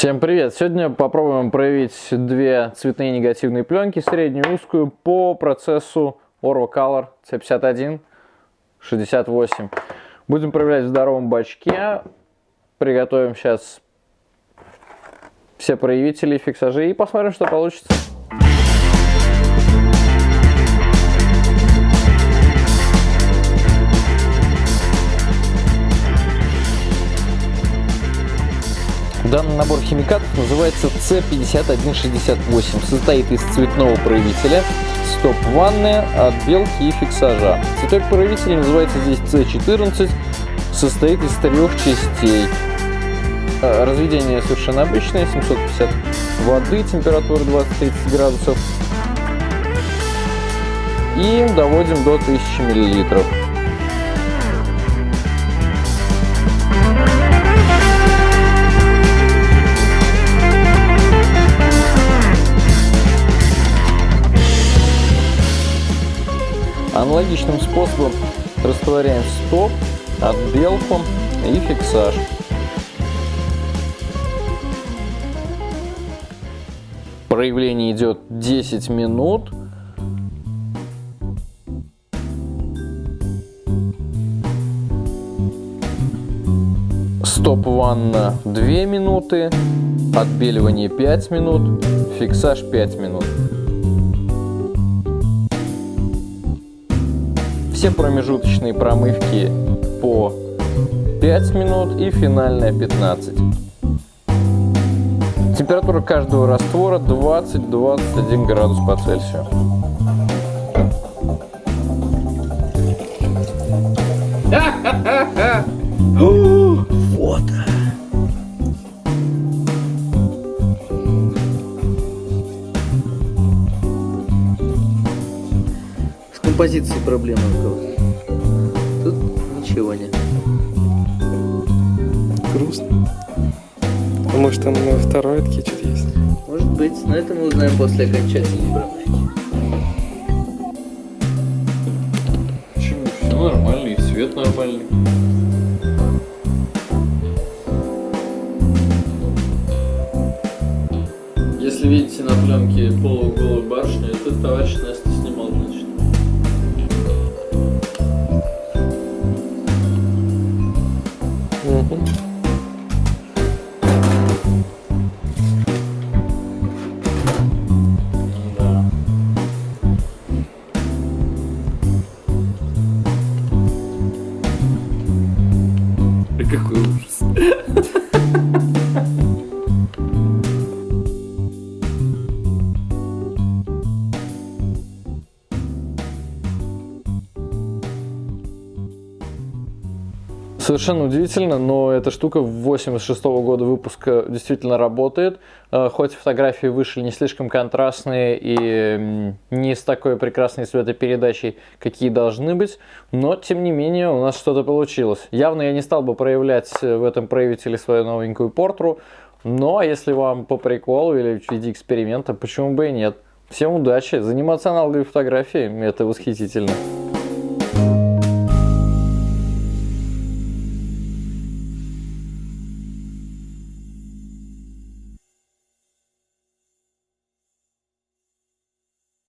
Всем привет! Сегодня попробуем проявить две цветные негативные пленки, среднюю и узкую, по процессу Orwa Color C5168. Будем проявлять в здоровом бачке. Приготовим сейчас все проявители и фиксажи и посмотрим, что получится. Данный набор химикатов называется C5168. Состоит из цветного проявителя, стоп-ванны, отбелки и фиксажа. Цветок проявителя называется здесь C14. Состоит из 3 частей. Разведение совершенно обычное, 750 воды, температура 20-30 градусов. И доводим до 1000 мл. Аналогичным способом растворяем стоп, отбелку и фиксаж. Проявление идет 10 минут. Стоп-ванна 2 минуты, отбеливание 5 минут, фиксаж 5 минут. Все промежуточные промывки по 5 минут и финальная 15. Температура каждого раствора 20-21 градус по Цельсию. Вот. С композицией проблемы у кого-то. Тут ничего нет. Грустно. А может там на второй отке что-то есть? Может быть, но это мы узнаем после окончательной промывки. Почему? Все нормально, и цвет нормальный. Если видите на пленке полуголую барышню, это товарищ Настя снимал, значит. Угу. Да. Какой ужас. Совершенно удивительно, но эта штука 86-го года выпуска действительно работает. Хоть фотографии вышли не слишком контрастные и не с такой прекрасной цветопередачей, какие должны быть, но тем не менее у нас что-то получилось. Явно я не стал бы проявлять в этом проявителе свою новенькую портру, но если вам по приколу или в виде эксперимента, почему бы и нет. Всем удачи! Заниматься аналоговой фотографией – это восхитительно.